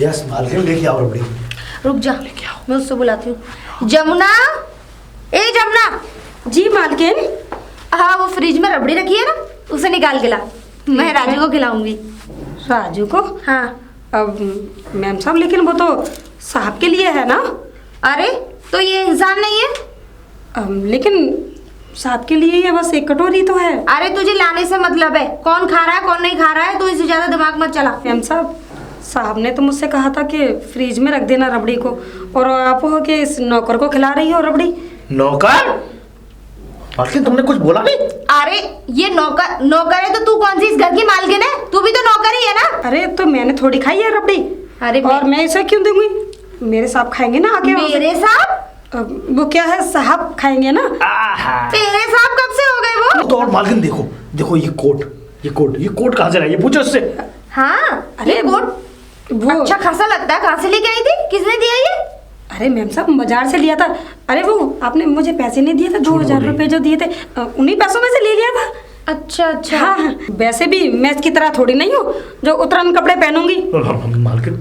Yes मालकिन, लेके आओ रबड़ी। रुक जा, मैं उससे बुलाती हूँ। जमुना, ए जमुना। जी मालकिन। हाँ, वो फ्रिज में रबड़ी रखी है ना, उसे निकाल के ला, मैं राजू को खिलाऊंगी। राजू को? हाँ। अब मैम साहब, लेकिन वो तो साहब के लिए है ना। अरे तो ये इंसान नहीं है? लेकिन साहब के लिए ये बस एक कटोरी तो है। अरे तुझे लाने से मतलब है, कौन खा रहा है कौन नहीं खा रहा है, तो इससे ज्यादा दिमाग मत चला। मैम साहब, साहब ने तो मुझसे कहा था कि फ्रिज में रख देना रबड़ी को, और आप हो के इस नौकर को खिला रही हो रबड़ी। नौकर? मालकिन तुमने कुछ बोला नहीं? अरे ये नौकर है तो तू कौन सी इस घर की मालकिन है? तू भी तो नौकर ही है ना। अरे तो मैंने थोड़ी खाई है रबड़ी। अरे और मैं इसे क्यों दूंगी? मेरे साहब खाएंगे ना आके। मेरे साहब? वो क्या है, साहब खाएंगे ना। तेरे साहब कब से हो गए वो? तो और मालकिन देखो देखो, ये कोट कहाँ से लाई? ये पूछो उससे। हाँ, अरे ये कोट वो अच्छा खासा लगता है, कहाँ से लेके आई थी, किसने दिया ये? अरे मैम साहब, बाजार से लिया था। अरे वो आपने मुझे पैसे नहीं दिए थे, 2000 रुपए जो दिए थे, उन्हीं पैसों में से ले लिया था। अच्छा अच्छा। हाँ हाँ, वैसे भी मैं इसकी तरह थोड़ी नहीं हूँ जो उतरन कपड़े पहनूंगी। मालकिन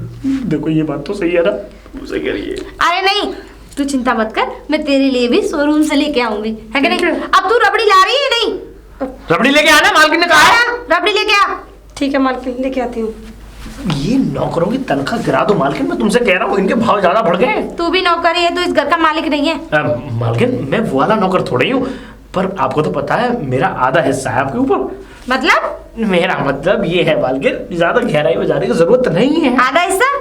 देखो, ये बात तो सही है ना, सही कह रही है। अरे नहीं, तू चिंता मत कर, मैं तेरे लिए भी शोरूम से लेके आऊंगी, है कि नहीं? अब तू रबड़ी ला रही है नहीं? रबड़ी लेके आना, मालकिन ने कहा है। रबड़ी लेके आ। ठीक है मालकिन, लेके आती हूँ। ये नौकरों की तनख्वाह गिरा दो मालकिन, मैं तुमसे कह रहा हूँ, इनके भाव ज्यादा बढ़ गए। तू भी नौकर ही है, तू इस घर का मालिक नहीं है। मालकिन मैं वो वाला नौकर थोड़ा ही हूँ, पर आपको तो पता है मेरा आधा हिस्सा है आपके ऊपर। मतलब? मेरा मतलब ये है मालकिन, ज्यादा गहराई में जाने की जरूरत नहीं है। आधा हिस्सा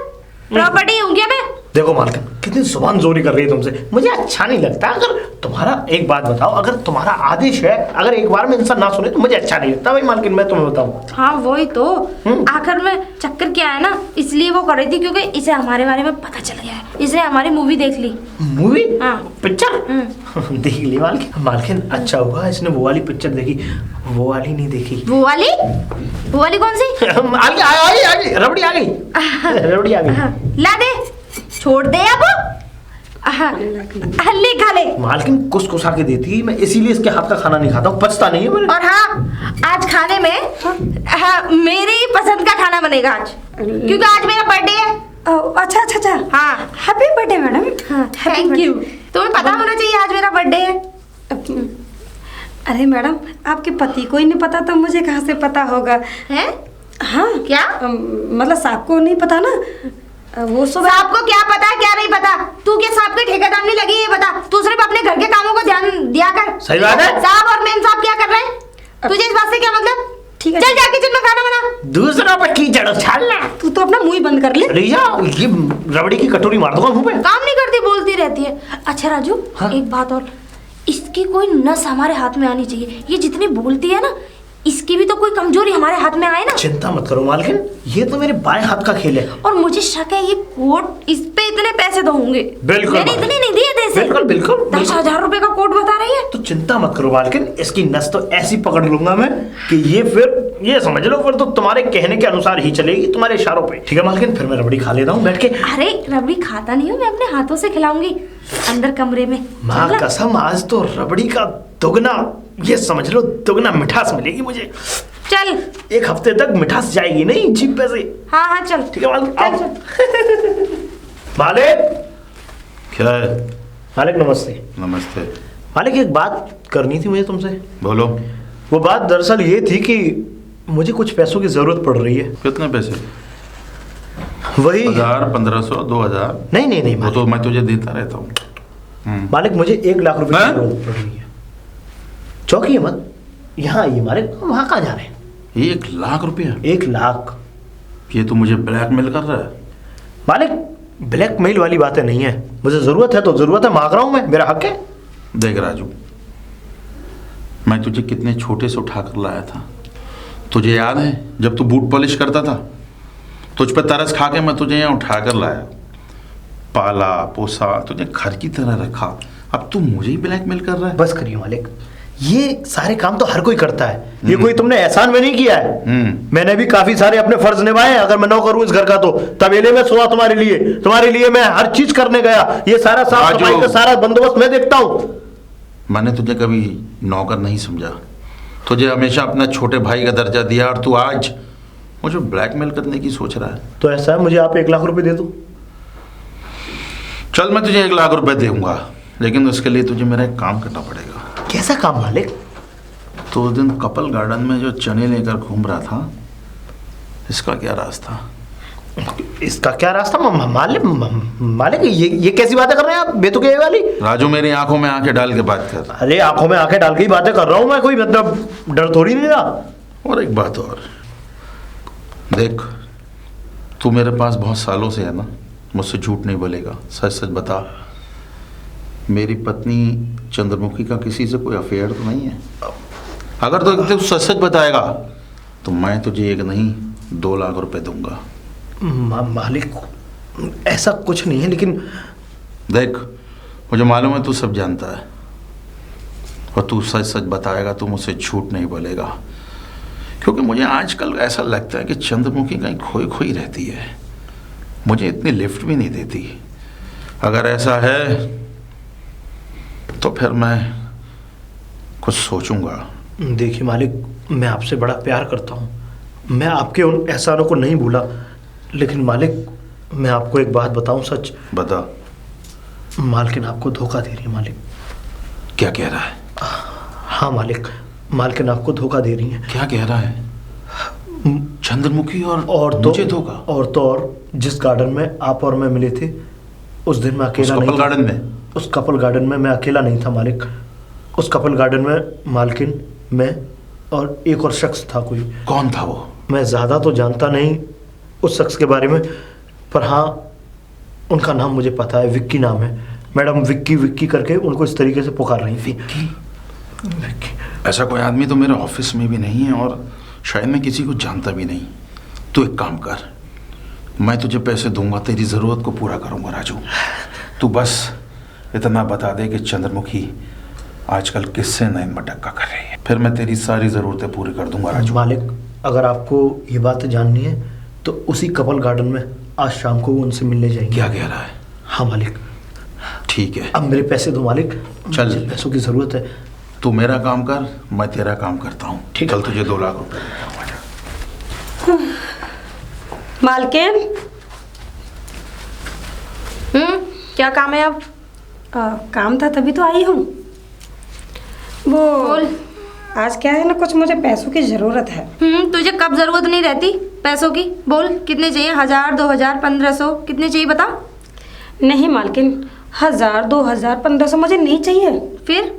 प्रॉपर्टी हूँ क्या मैं? देखो मालकिन, कितनी जुबान जोरी कर रही है तुमसे, मुझे अच्छा नहीं लगता। अगर तुम्हारा, एक बात बताओ, अगर तुम्हारा आदेश है, अगर एक बार में इंसान ना सुने तो मुझे अच्छा नहीं लगता भाई मालकिन, मैं तुम्हें बताऊं। हाँ वही तो, आखिर में चक्कर क्या है ना, इसलिए वो कर रही थी क्योंकि इसे हमारे बारे में पता चल गया है, इसने हमारी मूवी देख ली। मूवी? हाँ। पिक्चर देख ली मालकिन। मालकिन अच्छा हुआ इसने वो वाली पिक्चर देखी, वो वाली नहीं देखी। वो वाली कौन सी? आ गई रबड़ी आ गई। रबड़ी आ गई। ला दे, छोड़ दे अब। ले खा ले। मालकिन कुछ कुछ आके देती है, मैं इसीलिए इसके हाथ का खाना नहीं खाता हूँ, पचता नहीं है मेरे। और हाँ, आज खाने में हाँ मेरी ही पसंद का खाना बनेगा आज, क्योंकि आज मेरा बर्थडे है। अच्छा अच्छा अच्छा। हाँ, happy birthday madam. Thank you. तुम्हें पता होना चाहिए आज मेरा बर्थडे है। अरे मैडम, आपके पति को ही नहीं पता तो मुझे कहाँ से पता होगा? है? हाँ क्या? मतलब साहब को नहीं पता ना, वो सुबह। साहब को क्या पता है क्या नहीं पता? तू क्या साहब के ठेकेदार नहीं लगी, ये बता। तू सिर्फ अपने घर के कामों को ध्यान दिया कर। सही बात है। साहब और मेम साहब क्या कर रहे हैं? तुझे इस बात से क्या मतलब? ठीक है, चल जा किचन में खाना बना। दूसरा पर कीचड़ उछालना। तू तो अपना मुंह ही बंद कर ले। ये रबड़ी की कटोरी मार दूंगा मुंह पे। काम नहीं करती, बोलती रहती है। अच्छा राजू, हाँ? एक बात और, इसकी कोई नस हमारे हाथ में आनी चाहिए। ये जितनी बोलती है ना, इसकी भी तो कोई कमजोरी हमारे हाथ में आए ना। चिंता मत करो मालकिन, ये तो मेरे बाएं हाथ का खेल है। और मुझे शक है ये कोट, इस पे इतने पैसे तो होंगे। बिल्कुल मैंने इतने नहीं दिए थे इसे। बिल्कुल बिल्कुल 10,000 रुपए का कोट बता रही है। तो चिंता मत करो मालकिन, इसकी नस तो ऐसी पकड़ लूंगा मैं कि ये फिर, ये समझ लो, फिर तो तुम्हारे कहने के अनुसार ही चलेगी, तुम्हारे इशारों पे। ठीक है मालकिन, फिर मैं रबड़ी खा लेता हूँ बैठ के। अरे रबड़ी खाता नहीं हूँ मैं, अपने हाथों से खिलाऊंगी अंदर कमरे में। माँ कसम, आज तो रबड़ी का दुगना, ये समझ लो दुगना मिठास मिलेगी मुझे। चल, एक हफ्ते तक मिठास जाएगी नहीं जीभ पे से। हाँ हाँ चल। ठीक है मालिक, चल, आओ। मालिक। क्या है? मालिक नमस्ते। नमस्ते। मालिक एक बात करनी थी मुझे तुमसे। बोलो। वो बात दरअसल ये थी कि मुझे कुछ पैसों की जरूरत पड़ रही है। कितने पैसे? वही 1000, 1500, 2000? नहीं नहीं नहीं वो तो मैं तुझे देता रहता हूँ। मालिक, मुझे 1 लाख रुपए की हाँ? जरूरत पड़ रही है। चौकी मत, यहाँ आइए मालिक। वहाँ कहाँ जा रहे हैं? 1 लाख रुपया? 1 लाख? ये तो मुझे ब्लैकमेल कर रहा है। मालिक ब्लैकमेल वाली बातें नहीं है, मुझे जरूरत है तो जरूरत है, मांग रहा हूँ मैं, मेरा हक है। देख राजू, मैं तुझे कितने छोटे से उठा कर लाया था, तुझे याद है? जब तू बूट पॉलिश करता था, तुझ पे तरस खा के मैं तुझे यहाँ उठा कर लाया, पाला पोसा, तुझे घर की तरह रखा। अब तू मुझे ही ब्लैकमेल कर रहा है। बस करिए मालिक, ये सारे काम तो हर कोई करता है, ये कोई तुमने एहसान में नहीं किया है। मैंने भी काफी सारे अपने फर्ज निभाए हैं। अगर मैं नौकर हूं इस घर का तो तबेले में सोया तुम्हारे लिए मैं हर चीज करने गया। ये सारा साफ सफाई का सारा बंदोबस्त मैं देखता हूँ। मैंने तुझे कभी नौकर नहीं समझा, तुझे हमेशा अपना छोटे भाई का दर्जा दिया, और तू आज मुझे ब्लैकमेल करने की सोच रहा है। तो ऐसा है, मुझे आप 1 लाख रुपए दे दो। चल मैं तुझे 1 लाख रुपए दूंगा, लेकिन उसके लिए तुझे मेरा एक काम करना पड़ेगा। कैसा काम मालिक? तो उस दिन कपल गार्डन में जो चने लेकर घूम रहा था, इसका क्या राज था? इसका क्या रास्ता? मालिक ये कैसी बातें कर रहे हैं आप, बेतुके वाली? राजू मेरी आंखों में आंखें डाल के बात कर। अरे आंखों में आंखें डाल के ही बातें कर रहा हूँ मैं, कोई मतलब डर थोड़ी नहीं रहा। और एक बात और, देख तू मेरे पास बहुत सालों से है ना, मुझसे झूठ नहीं बोलेगा, सच सच बता, मेरी पत्नी चंद्रमुखी का किसी से कोई अफेयर तो नहीं है? अगर तो सच सच बताएगा तो मैं तुझे 1 नहीं 2 लाख रुपए दूंगा। मालिक ऐसा कुछ नहीं है, लेकिन देख मुझे मालूम है तू सब जानता है, और तू सच सच बताएगा, तू मुझसे झूठ नहीं बोलेगा, क्योंकि मुझे आजकल ऐसा लगता है कि चंद्रमुखी कहीं खोई खोई रहती है, मुझे इतनी लिफ्ट भी नहीं देती। अगर ऐसा है तो फिर मैं कुछ सोचूंगा। देखिए मालिक, मैं आपसे बड़ा प्यार करता हूँ, मैं आपके उन एहसानों को नहीं भूला, लेकिन मालिक मैं आपको एक बात बताऊं, सच बता। मालकिन आपको धोखा दे रही है मालिक। क्या कह रहा है? हाँ मालिक, मालकिन आपको धोखा दे रही है। क्या कह रहा है? चंद्रमुखी और तो मुझे धोखा? और तो और, जिस गार्डन में आप और मैं मिले थे उस दिन मैं अकेला नहीं था। गार्डन में? उस कपल गार्डन में मैं अकेला नहीं था मालिक। उस कपल गार्डन में मालकिन, मैं और एक और शख्स था। कोई कौन था वो? मैं ज़्यादा तो जानता नहीं उस शख्स के बारे में, पर हाँ उनका नाम मुझे पता है, विक्की नाम है। मैडम विक्की विक्की करके उनको इस तरीके से पुकार रही थी। विक्की। ऐसा कोई आदमी तो मेरे ऑफिस में भी नहीं है, और शायद मैं किसी को जानता भी नहीं। तू एक काम कर, मैं तुझे पैसे दूंगा, तेरी ज़रूरत को पूरा करूंगा राजू। तू बस इतना बता दे कि चंद्रमुखी आजकल किससे नैन मटक्का कर रही है, फिर मैं तेरी सारी ज़रूरतें पूरी कर दूंगा राजू। मालिक अगर आपको ये बात जाननी है तो उसी कपल गार्डन में आज शाम को वो उनसे मिलने जाएंगे। क्या कह रहा है? हाँ मालिक। ठीक है, अब मेरे पैसे दो मालिक, चल। मुझे पैसों की ज़रूरत है। तू मेरा काम कर, मैं तेरा काम करता हूँ। ठीक है। कल तुझे 2 लाख रुपए देता हूँ। मालकिन। क्या काम है अब? काम था तभी तो आई हूँ। वो बोल। आज क्या है ना, कुछ मुझे पैसों की ज़रूरत है। तुझे कब जरूरत नहीं रहती पैसों की? बोल कितने चाहिए? 1000, 2000, 1500, कितने चाहिए बता। नहीं मालकिन, 1000, 2000, 1500 मुझे नहीं चाहिए। फिर?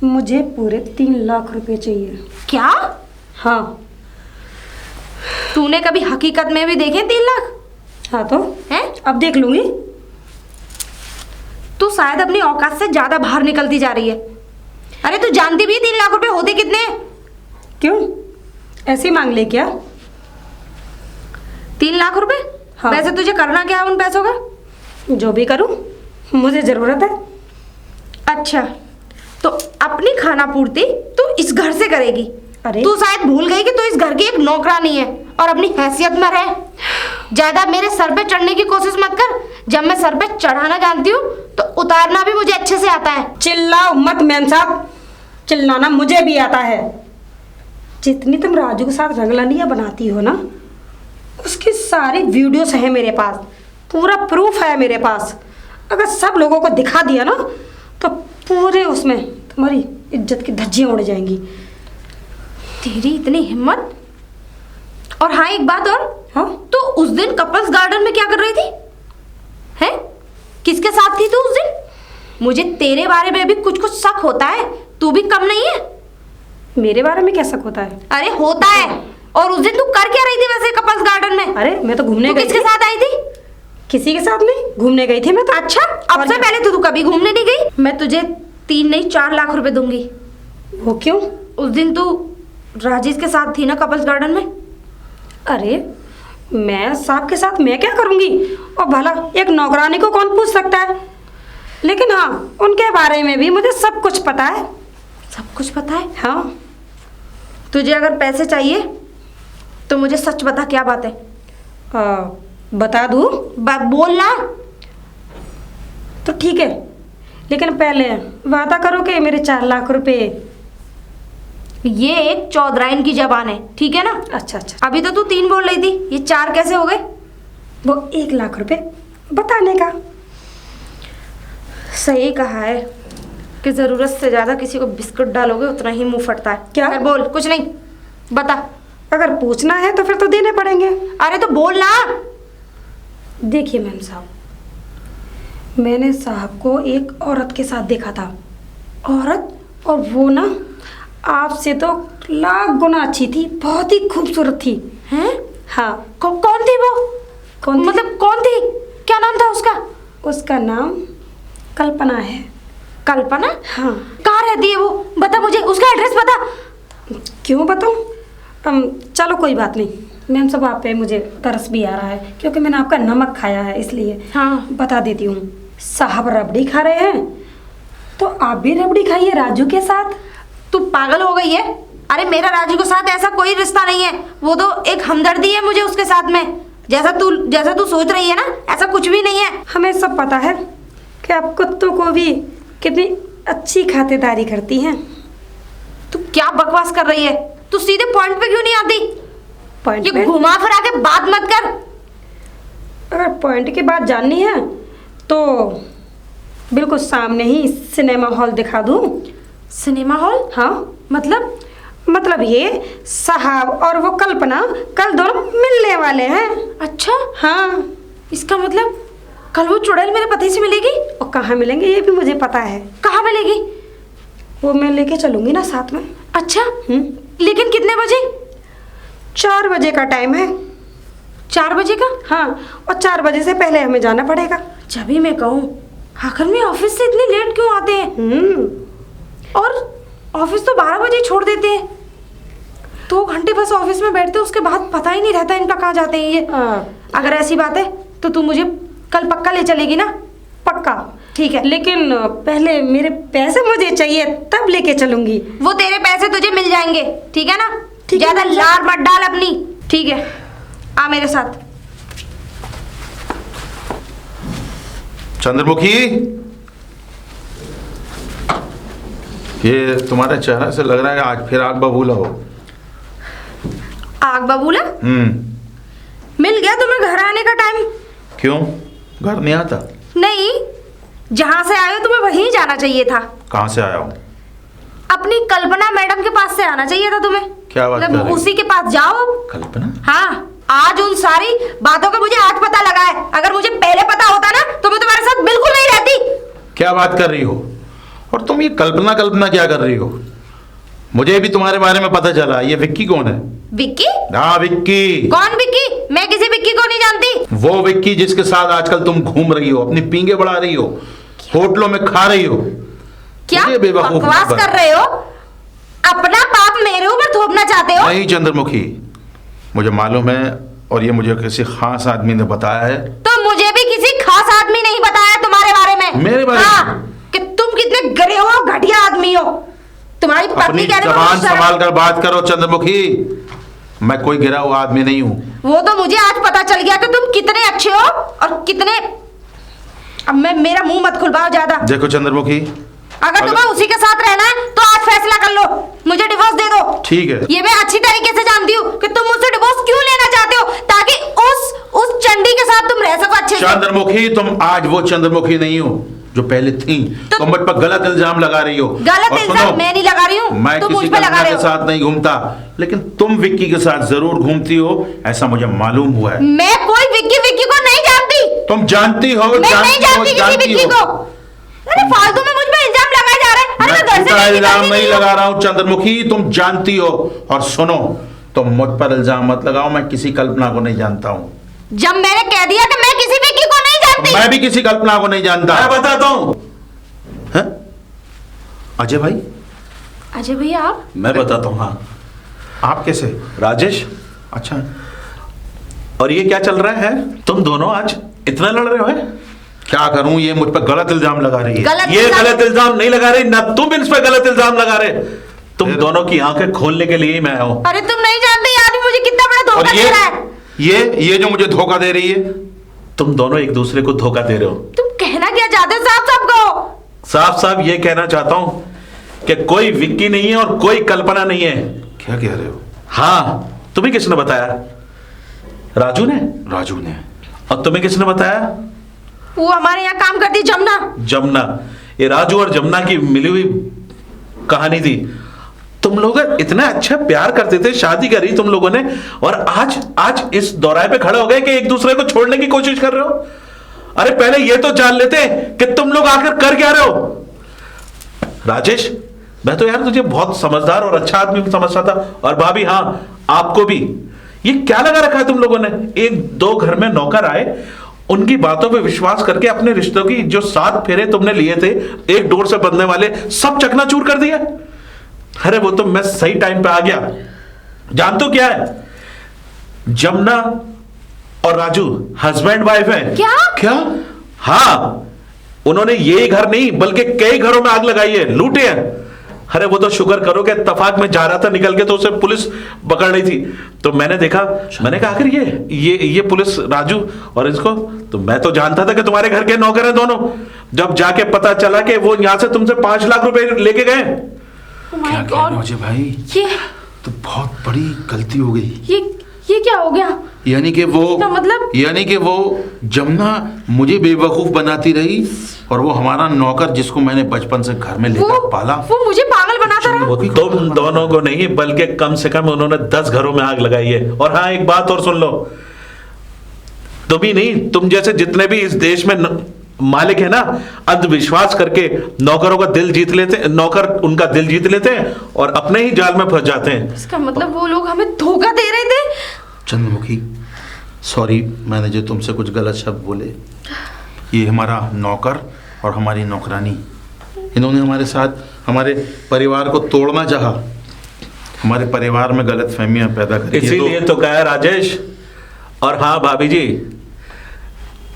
मुझे पूरे 3 लाख रुपए चाहिए। क्या? हाँ। तूने कभी हकीकत में भी देखे 3 लाख? हाँ तो हैं? अब देख लूंगी। तू शायद अपनी औकात से ज्यादा बाहर निकलती जा रही है। अरे तू जानती भी 3 लाख रुपए होते कितने? क्यों, ऐसे ही मांग ले क्या? 3 लाख रुपए? हाँ। वैसे तुझे करना क्या है उन पैसों का? जो भी करूं, मुझे ज़रूरत है। अच्छा, तो अपनी खाना पूर्ति तू इस घर से करेगी? अरे तू शायद भूल गई कि तू इस घर की एक नौकरानी है और अपनी हैसियत में रहे। ज्यादा मेरे सर पे चढ़ने की कोशिश मत कर। जब मैं सर पे चढ़ाना जानती हूँ तो उतारना भी मुझे अच्छे से आता है। चिल्लाओ मत मैम साहब, चिल्लाना मुझे भी आता है। जितनी तुम राजू के साथ रंगलानियाँ बनाती हो ना, उसकी सारी वीडियोस है मेरे पास, पूरा प्रूफ है मेरे पास। अगर सब लोगों को दिखा दिया ना तो पूरे उसमें तुम्हारी इज्जत की धज्जियाँ उड़ जाएंगी। तेरी इतनी हिम्मत? और हाँ एक बात और, हाँ तू उस दिन कपल्स गार्डन में क्या कर रही थी? हैं? किसके साथ थी तू उस दिन? मुझे तेरे बारे में भी कुछ कुछ शक होता है, तू भी कम नहीं है। मेरे बारे में क्या शक होता है? अरे होता है। और उस दिन तू कर क्या रही थी वैसे कपल्स गार्डन में? अरे मैं तो घूमने तू गई किसके थी। साथ आई थी? किसी के साथ नहीं, घूमने गई थी मैं तो। अच्छा, अब और से क्या? पहले तो तू कभी घूमने नहीं गई। मैं तुझे 3 नहीं 4 लाख रुपए दूंगी। वो क्यों? उस दिन तू राजेश के साथ थी ना कपल्स गार्डन में? अरे मैं साहब के साथ मैं क्या करूंगी? और भला एक नौकरानी को कौन पूछ सकता है? लेकिन हाँ, उनके बारे में भी मुझे सब कुछ पता है। सब कुछ पता है? हाँ। तुझे अगर पैसे चाहिए तो मुझे सच बता, क्या बात है? बता दूँ? बोल ना। तो ठीक है, लेकिन पहले वादा करो कि मेरे 4 लाख रुपए ये एक चौधराइन की जबान है, ठीक है ना? अच्छा अच्छा, अभी तो तू 3 बोल रही थी, ये 4 कैसे हो गए? वो 1 लाख रुपए बताने का। सही कहा है कि जरूरत से ज्यादा किसी को बिस्कुट डालोगे उतना ही मुंह फटता है। क्या? खैर बोल, कुछ नहीं, बता। अगर पूछना है तो फिर तो देने पड़ेंगे। अरे तो बोल ना। देखिए मैम साहब, मैंने साहब को एक औरत के साथ देखा था। औरत, और वो ना आपसे तो लाख गुना अच्छी थी, बहुत ही खूबसूरत थी। हैं? हाँ। कौन थी वो? कौन थी? मतलब कौन थी? क्या नाम था उसका? उसका नाम कल्पना है। कल्पना? हाँ। कहाँ रहती है वो? बता मुझे, उसका एड्रेस बता। क्यों बताऊँ? चलो कोई बात नहीं मैम साहब, आप पे मुझे तरस भी आ रहा है क्योंकि मैंने आपका नमक खाया है, इसलिए हाँ। बता देती हूँ। साहब रबड़ी खा रहे हैं तो आप भी रबड़ी खाइए राजू के साथ। तू पागल हो गई है? अरे मेरा राजू के साथ ऐसा कोई रिश्ता नहीं है, वो तो एक हमदर्दी है मुझे उसके साथ में। जैसा तू सोच रही है ना, ऐसा कुछ भी नहीं है। हमें सब पता है कि आप कुत्तों को भी कितनी अच्छी खातिरदारी करती हैं। तू क्या बकवास कर रही है? तू सीधे पॉइंट पे क्यों नहीं आती? पॉइंट ये पे? घुमा फिरा के बात मत कर। अगर पॉइंट की बात जाननी है तो बिल्कुल सामने ही सिनेमा हॉल दिखा दूँ। Cinema hall? हाँ। मतलब ये साहब और वो कल्पना कल दोनों मिलने वाले हैं। अच्छा, हाँ। इसका मतलब कल वो चुड़ैल मेरे पति से मिलेगी? और कहाँ मिलेंगे ये भी मुझे पता है। कहाँ मिलेगी? वो मैं लेके चलूंगी ना साथ में। अच्छा, लेकिन कितने बजे? 4 बजे का टाइम है। 4 बजे का? हाँ, और 4 बजे से पहले हमें जाना पड़ेगा। जब भी मैं कहूँ, आखिर में ऑफिस से इतनी लेट क्यों आते हैं? और ऑफिस तो 12 बजे छोड़ देते हैं। 2 घंटे बस ऑफिस में बैठते, उसके बाद पता ही नहीं रहता इनका कहाँ जाते हैं ये। अगर ऐसी बात है तो तू मुझे कल पक्का ले चलेगी ना? पक्का। ठीक है, लेकिन पहले मेरे पैसे मुझे चाहिए, तब लेके चलूंगी। वो तेरे पैसे तुझे मिल जाएंगे, ठीक है ना? ठीक है, ज्यादा लार मत डाल अपनी। ठीक है, आ मेरे साथ। चंद्रमुखी, ये तुम्हारे चेहरे से लग रहा है आज फिर आग बबूला हो। आग बबूला? मिल गया तुम्हें घर आने का टाइम? क्यों, घर नहीं आता? नहीं, जहां से आए हो तुम्हें वहीं जाना चाहिए था। कहाँ से आया हूँ? अपनी कल्पना मैडम के पास से आना चाहिए था तुम्हें। क्या बात कर रही हो? उसी के पास जाओ। कल्पना? हाँ, आज उन सारी बातों का मुझे आज पता लगा है। अगर मुझे पहले पता होता ना तो मैं तुम्हारे साथ बिल्कुल नहीं रहती। क्या बात कर रही हो? और तुम ये कल्पना कल्पना क्या कर रही हो? मुझे भी तुम्हारे बारे में पता चला। ये विक्की कौन है? विक्की? हाँ, विक्की। कौन विक्की? मैं किसी विक्की को नहीं जानती। वो विक्की जिसके साथ आजकल तुम घूम रही हो, अपनी पींगे बढ़ा रही हो, होटलों में खा रही हो। क्या मुझे बेवकूफ बकवास मत बना। कर रहे हो? अपना पाप मेरे ऊपर थोपना चाहते हो? नहीं चंद्रमुखी, मुझे मालूम है और ये मुझे किसी खास आदमी ने बताया है। तो मुझे भी किसी खास आदमी नहीं बताया तुम्हारे बारे में। मेरे बारे में? हाँ, कि तुम कितने गिरे हो, घटिया आदमी हो। तुम्हारी अपनी पत्नी कहने को जबान मुझे शर्म- संभाल कर बात करो चंद्रमुखी। मैं कोई गिरा हुआ आदमी नहीं हूँ। वो तो मुझे आज पता चल गया कि तुम कितने अच्छे हो और कितने। अब मैं मेरा मुंह मत खुलवाओ ज्यादा। देखो चंद्रमुखी, अगर तुम्हें उसी के साथ रहना है तो आज फैसला कर लो, मुझे डिवोर्स दे दो। ठीक है। ये मैं अच्छी तरीके से जानती हूँ कि तुम मुझसे डिवोर्स क्यों लेना चाहते हो, ताकि उस चंडी के साथ तुम रह सको अच्छे से। चंद्रमुखी, तुम आज वो चंद्रमुखी नहीं हो जो पहले थी। तुम मुझ पर गलत इल्जाम लगा रही हो। गलत और इल्जाम सुनो, मैं नहीं लगा रही हूँ, मैं तुम मुझ किसी पे लगा कल्पना रहे के हो। साथ नहीं घूमता, लेकिन तुम विक्की के साथ जरूर घूमती हो, ऐसा मुझे मालूम हुआ है। मैं कोई विक्की को नहीं जानती। तुम जानती हो, मैं नहीं जानती किसी जानती विक्की हो। को। अरे फालतू में मुझ पे इल्जाम लगाए जा रहे हैं। अरे मैं घर से झूठा नहीं इल्जाम निकलती नहीं हूँ। लगा रहा हूँ चंद्रमुखी, तुम जानती हो। और सुनो, तुम मुझ पर इल्जाम मत लगाओ, मैं किसी कल्पना को नहीं जानता हूँ। जब मैंने कह दिया कि मैं किसी विक्की को नहीं जानती। मैं भी किसी कल्पना को नहीं जानता। मैं बताता हूँ। हैं? अजय भाई? अजय भैया आप? मैं बताता हूँ। हाँ, आप कैसे? राजेश, अच्छा, और ये क्या चल रहा है? तुम दोनों आज इतना लड़ रहे हो? हैं? क्या करूं, ये मुझ पर गलत इल्जाम लगा रही है। गलत ये इल्जाम- गलत इल्जाम नहीं लगा रही ना, तुम इन पर गलत इल्जाम लगा रहे। तुम फिर? दोनों की आंखें खोलने के लिए ही मैं आया हूँ। अरे तुम नहीं जानते ये आदमी मुझे कितना बड़ा और धोखा दे रहा है। ये जो मुझे धोखा दे रही है, तुम दोनों एक दूसरे को धोखा दे रहे हो। तुम कहना क्या चाहते हो? साफ साफ कहो। साफ साफ ये कहना चाहता हूँ कि कोई विक्की नहीं है और कोई कल्पना नहीं है। क्या कह रहे हो? हाँ, तुम्हें किसने बताया? राजू ने। राजू ने। और तुम्हें किसने बताया? वो हमारे यहाँ काम करती जमुना। जमुना। ये राजू और जमुना की मिली हुई कहानी थी। तुम लोग इतना अच्छा प्यार करते थे, शादी करी तुम लोगों ने, और आज इस दौराहे पे खड़े हो गए कि एक दूसरे को छोड़ने की कोशिश कर रहे हो। अरे पहले ये तो जान लेते कि तुम लोग आखिर कर क्या रहे हो। राजेश, मैं तो यार तुझे बहुत समझदार और अच्छा आदमी समझता था, और भाभी हाँ आपको भी। ये क्या लगा रखा है तुम लोगों ने? एक दो घर में नौकर आए, उनकी बातों पे विश्वास करके अपने रिश्तों की जो 7 फेरे तुमने लिए थे, एक डोर से बंधने वाले, सब चकनाचूर कर दिया। अरे वो तो मैं सही टाइम पे आ गया। जानते हो क्या है? जमुना और राजू हस्बैंड वाइफ हैं। क्या? हाँ, उन्होंने ये घर नहीं बल्कि कई घरों में आग लगाई है, लूटे हैं। अरे वो तो शुक्र करो कि इत्तेफाक में जा रहा था निकल के, तो उसे पुलिस पकड़ रही थी। तो मैंने देखा, मैंने कहा आखिर ये पुलिस राजू और इसको, तो मैं तो जानता था कि तुम्हारे घर के नौकर हैं दोनों। जब जाके पता चला कि वो यहां से तुमसे 5 लाख रुपए लेके गए। क्या कह रहे हो अजय भाई? ये तो बहुत बड़ी गलती हो गई। ये क्या हो गया? यानी कि वो जमुना मुझे बेवकूफ बनाती रही, और वो हमारा नौकर जिसको मैंने बचपन से घर में लेकर पाला, वो मुझे पागल बनाता रहा। वो तुम दोनों को नहीं बल्कि कम से कम उन्होंने 10 घरों में आग लगाई है। और हाँ, एक बात और सुन लो, तुम ही नहीं, तुम जैसे जितने भी इस देश में मालिक है ना, अंधविश्वास करके नौकरों का दिल जीत लेते, नौकर उनका दिल जीत लेते हैं और अपने ही जाल में फंस जाते हैं। इसका मतलब वो लोग हमें धोखा दे रहे थे। चंद्रमुखी, सॉरी, मैंने जो तुमसे कुछ गलत शब्द बोले। ये हमारा नौकर और हमारी नौकरानी, इन्होंने हमारे साथ हमारे परिवार को तोड़ना चाहा, हमारे परिवार में गलत फहमियां पैदा करी। इसीलिए तो कहा है राजेश। और हाँ भाभी जी,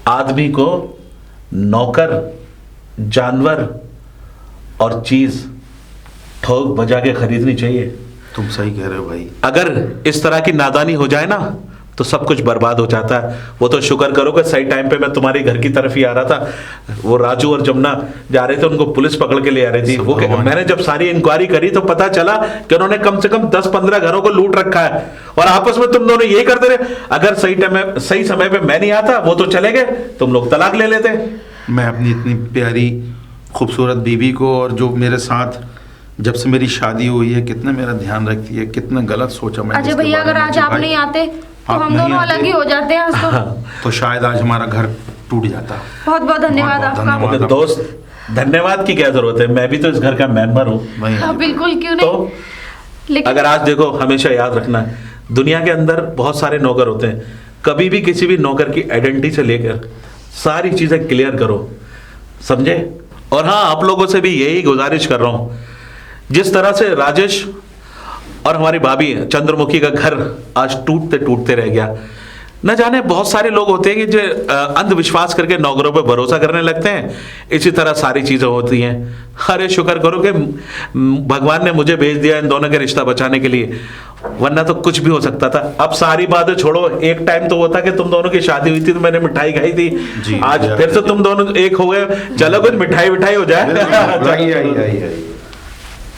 आदमी को नौकर, जानवर और चीज ठोक बजा के खरीदनी चाहिए। तुम सही कह रहे हो भाई। अगर इस तरह की नादानी हो जाए ना तो सब कुछ बर्बाद हो जाता है। वो तो शुक्र करो कि सही टाइम पे मैं तुम्हारे घर की तरफ ही आ रहा था। वो राजू और जमुना जा रहे थे, उनको पुलिस पकड़ के ले आ रही थी। वो मैंने जब सारी इंक्वायरी करी तो पता चला कि उन्होंने कम से कम 10-15 घरों को लूट रखा है, और आपस में तुम दोनों यही करते रहे। अगर सही समय पे मैं नहीं आता, वो तो चले गए, तुम लोग तलाक ले लेते। मैं अपनी इतनी प्यारी खूबसूरत बीवी को, और जो मेरे साथ जब से मेरी शादी हुई है, कितना मेरा ध्यान रखती है, कितना गलत सोचा मैंने। अजय भैया, अगर आज आप नहीं आते तो हम दोनों अलग ही हो जाते हैं आज तो शायद आज हमारा घर टूट जाता। बहुत बहुत धन्यवाद आपका। दोस्त, धन्यवाद की क्या जरूरत है, मैं भी तो इस घर का मेंबर हूँ। बिल्कुल, क्यों तो नहीं। अगर आज देखो, हमेशा याद रखना है, दुनिया के अंदर बहुत सारे नौकर होते हैं। कभी भी किसी भी नौकर की आइडेंटिटी से लेकर सारी चीजें क्लियर करो, समझे? और हाँ, आप लोगों से भी यही गुजारिश कर रहा हूं, जिस तरह से राजेश और हमारी भाभी चंद्रमुखी का घर आज टूटते टूटते रह गया, न जाने बहुत सारे लोग होते हैं कि जो अंधविश्वास करके नौकरों पर भरोसा करने लगते हैं। इसी तरह सारी चीजें होती हैं। अरे शुक्र करो कि भगवान ने मुझे भेज दिया इन दोनों के रिश्ता बचाने के लिए, वरना तो कुछ भी हो सकता था। अब सारी बातें छोड़ो, एक टाइम तो वो था कि तुम दोनों की शादी हुई थी तो मैंने मिठाई खाई थी। आज फिर से तुम दोनों एक हो गए, चलो कुछ मिठाई हो जाए।